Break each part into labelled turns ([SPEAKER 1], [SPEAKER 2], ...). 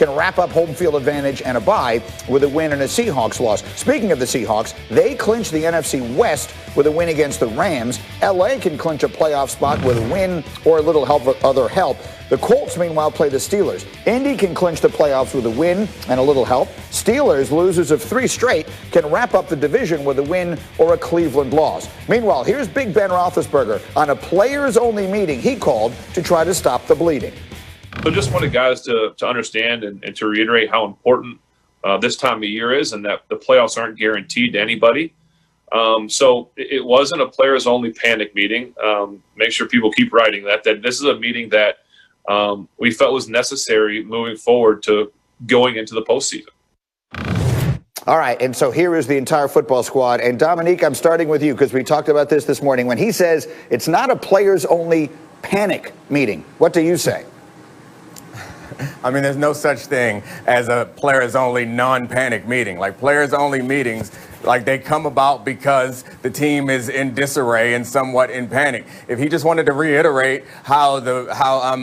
[SPEAKER 1] can wrap up home field advantage and a bye with a win and a Seahawks loss. Speaking of the Seahawks, they clinched the NFC West with a win against the Rams. LA can clinch a playoff spot with a win or a little other help. The Colts, meanwhile, play the Steelers. Indy can clinch the playoffs with a win and a little help. Steelers, losers of 3 straight, can wrap up the division with a win or a Cleveland loss. Meanwhile, here's Big Ben Roethlisberger on a players-only meeting he called to try to stop the bleeding.
[SPEAKER 2] So just wanted guys to understand and to reiterate how important this time of year is, and that the playoffs aren't guaranteed to anybody. So it wasn't a players-only panic meeting. Make sure people keep writing that this is a meeting that we felt was necessary moving forward to going into the postseason.
[SPEAKER 1] All right, and so here is the entire football squad. And Dominique, I'm starting with you because we talked about this morning. When he says it's not a players-only panic meeting, what do you say?
[SPEAKER 3] I mean, there's no such thing as a players-only non-panic meeting. Like, players-only meetings, like, they come about because the team is in disarray and somewhat in panic. If he just wanted to reiterate how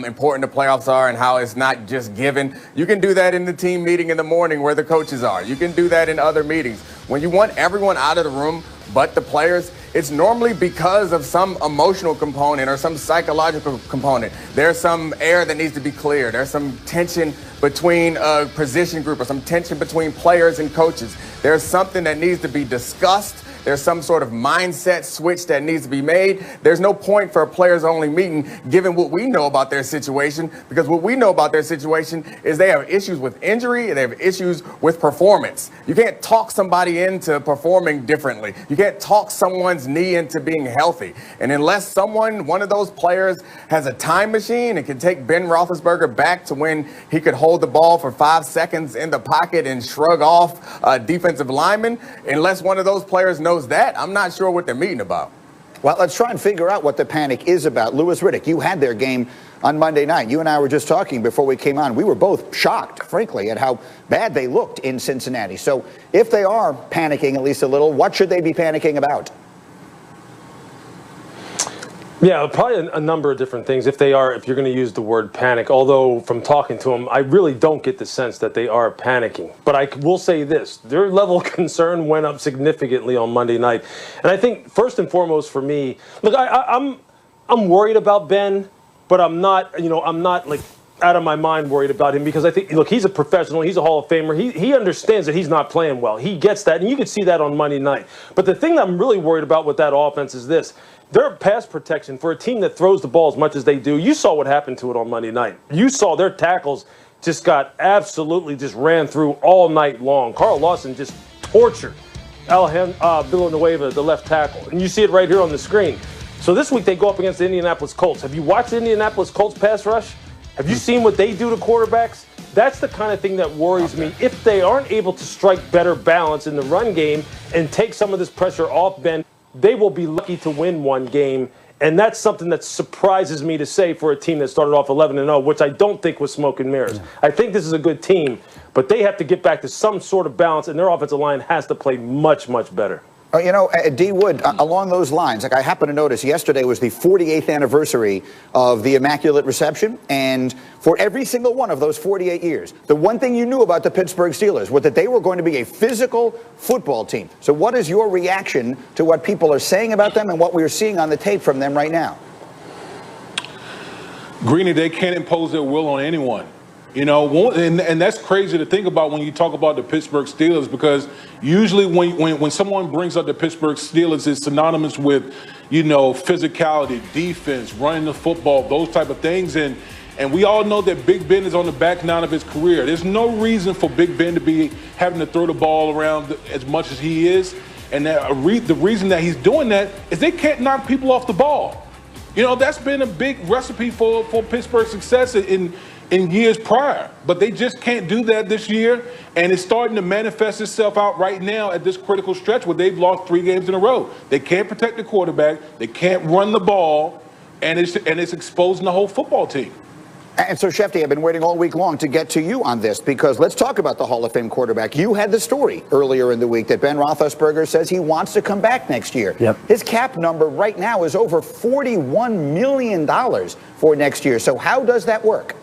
[SPEAKER 3] important the playoffs are and how it's not just given, you can do that in the team meeting in the morning where the coaches are. You can do that in other meetings. When you want everyone out of the room but the players, it's normally because of some emotional component or some psychological component. There's some air that needs to be cleared. There's some tension between a position group or some tension between players and coaches. There's something that needs to be discussed. There's some sort of mindset switch that needs to be made. There's no point for a players-only meeting given what we know about their situation, because what we know about their situation is they have issues with injury and they have issues with performance. You can't talk somebody into performing differently. You can't talk someone's knee into being healthy. And unless one of those players has a time machine and can take Ben Roethlisberger back to when he could hold the ball for 5 seconds in the pocket and shrug off a defensive lineman, unless one of those players knows that, I'm not sure what they're meeting about.
[SPEAKER 1] Well, let's try and figure out what the panic is about. Louis Riddick, you had their game on Monday night. You and I were just talking before we came on. We were both shocked, frankly, at how bad they looked in Cincinnati. So if they are panicking at least a little, what should they be panicking about?
[SPEAKER 4] Yeah, probably a number of different things if you're going to use the word panic, although from talking to them, I really don't get the sense that they are panicking. But I will say this, their level of concern went up significantly on Monday night. And I think first and foremost for me, look, I'm worried about Ben, but I'm not like out of my mind worried about him, because I think, look, he's a professional, he's a Hall of Famer, he understands that he's not playing well. He gets that, and you could see that on Monday night. But the thing that I'm really worried about with that offense is this. Their pass protection for a team that throws the ball as much as they do, you saw what happened to it on Monday night. You saw their tackles just got absolutely just ran through all night long. Carl Lawson just tortured Villanueva, the left tackle. And you see it right here on the screen. So this week they go up against the Indianapolis Colts. Have you watched the Indianapolis Colts pass rush? Have you seen what they do to quarterbacks? That's the kind of thing that worries me. If they aren't able to strike better balance in the run game and take some of this pressure off Ben, they will be lucky to win one game. And that's something that surprises me to say for a team that started off 11-0, which I don't think was smoke and mirrors. I think this is a good team, but they have to get back to some sort of balance, and their offensive line has to play much, much better.
[SPEAKER 1] You know, D. Wood, along those lines, like I happen to notice yesterday was the 48th anniversary of the Immaculate Reception. And for every single one of those 48 years, the one thing you knew about the Pittsburgh Steelers was that they were going to be a physical football team. So what is your reaction to what people are saying about them and what we're seeing on the tape from them right now?
[SPEAKER 5] Greeny, they can't impose their will on anyone. You know, and that's crazy to think about when you talk about the Pittsburgh Steelers, because usually when someone brings up the Pittsburgh Steelers, it's synonymous with, you know, physicality, defense, running the football, those type of things. And we all know that Big Ben is on the back nine of his career. There's no reason for Big Ben to be having to throw the ball around as much as he is. And the reason that he's doing that is they can't knock people off the ball. You know, that's been a big recipe for Pittsburgh's success in years prior, but they just can't do that this year, and it's starting to manifest itself out right now at this critical stretch where they've lost 3 games in a row. They can't protect the quarterback, they can't run the ball, and it's exposing the whole football team.
[SPEAKER 1] And so, Shefty, I've been waiting all week long to get to you on this, because let's talk about the Hall of Fame quarterback. You had the story earlier in the week that Ben Roethlisberger says he wants to come back next year.
[SPEAKER 6] Yep.
[SPEAKER 1] His cap number right now is over $41 million for next year. So how does that work?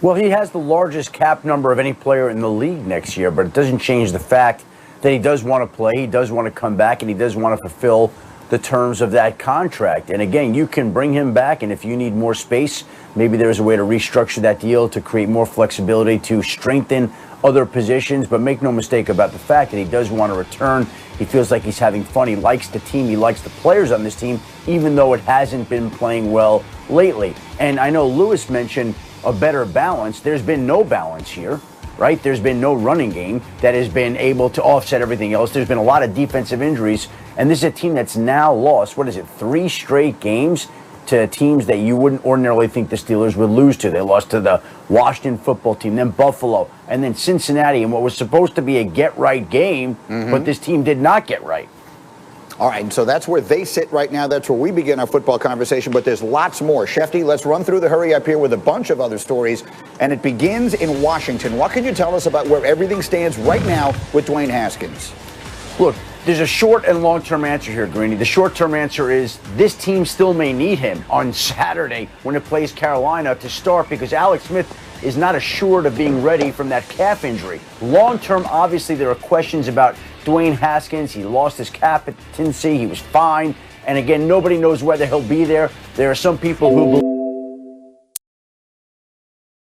[SPEAKER 6] Well, he has the largest cap number of any player in the league next year, but it doesn't change the fact that he does want to play, he does want to come back, and he does want to fulfill the terms of that contract. And again, you can bring him back, and if you need more space, maybe there's a way to restructure that deal to create more flexibility to strengthen other positions. But make no mistake about the fact that he does want to return. He feels like he's having fun. He likes the team. He likes the players on this team, even though it hasn't been playing well lately. And I know Lewis mentioned a better balance. There's been no balance here, right? There's been no running game that has been able to offset everything else. There's been a lot of defensive injuries. And this is a team that's now lost, 3 straight games to teams that you wouldn't ordinarily think the Steelers would lose to. They lost to the Washington football team, then Buffalo, and then Cincinnati in what was supposed to be a get-right game, but this team did not get right.
[SPEAKER 1] All right, and so that's where they sit right now. That's where we begin our football conversation, but there's lots more. Shefty, let's run through the hurry up here with a bunch of other stories, and it begins in Washington. What can you tell us about where everything stands right now with Dwayne Haskins?
[SPEAKER 6] Look, there's a short and long-term answer here, Greeny. The short-term answer is this team still may need him on Saturday when it plays Carolina to start, because Alex Smith is not assured of being ready from that calf injury. Long-term, obviously, there are questions about Dwayne Haskins. He lost his captaincy. He was fine. And again, nobody knows whether he'll be there. There are some people who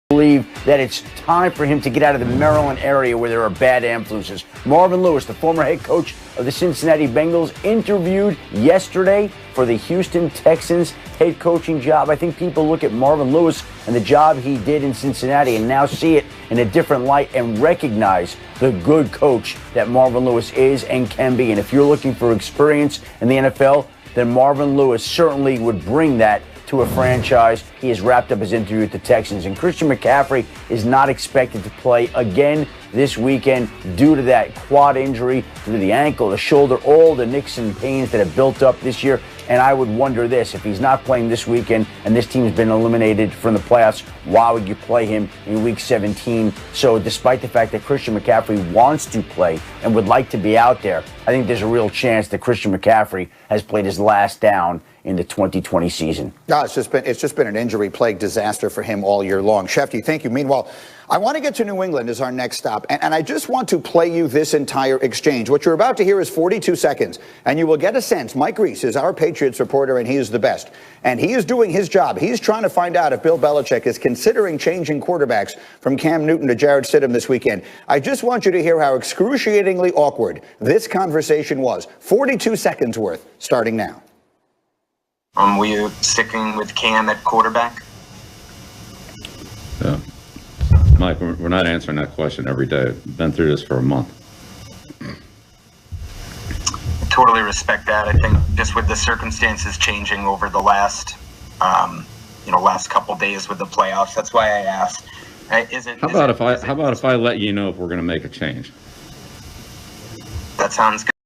[SPEAKER 6] believe that it's time for him to get out of the Maryland area where there are bad influences. Marvin Lewis, the former head coach of the Cincinnati Bengals, interviewed yesterday for the Houston Texans head coaching job. I think people look at Marvin Lewis and the job he did in Cincinnati and now see it in a different light and recognize the good coach that Marvin Lewis is and can be. And if you're looking for experience in the NFL, then Marvin Lewis certainly would bring that to a franchise. He has wrapped up his interview with the Texans. And Christian McCaffrey is not expected to play again this weekend due to that quad injury, due to the ankle, the shoulder, all the nicks and pains that have built up this year. And I would wonder this, if he's not playing this weekend and this team's been eliminated from the playoffs, why would you play him in Week 17? So despite the fact that Christian McCaffrey wants to play and would like to be out there, I think there's a real chance that Christian McCaffrey has played his last down in the 2020 season.
[SPEAKER 1] No, it's just been an injury-plagued disaster for him all year long. Shefty, thank you. Meanwhile, I want to get to New England as our next stop, and I just want to play you this entire exchange. What you're about to hear is 42 seconds, and you will get a sense. Mike Reese is our Patriots reporter, and he is the best. And he is doing his job. He's trying to find out if Bill Belichick is considering changing quarterbacks from Cam Newton to Jarrett Stidham this weekend. I just want you to hear how excruciatingly awkward this conversation was. 42 seconds worth, starting now.
[SPEAKER 7] Were you sticking with Cam at quarterback?
[SPEAKER 8] Yeah. Mike, we're not answering that question every day. We've been through this for a month.
[SPEAKER 7] I totally respect that. I think just with the circumstances changing over the last, last couple days with the playoffs, that's why I asked.
[SPEAKER 8] How about if I let you know if we're going to make a change?
[SPEAKER 7] That sounds good.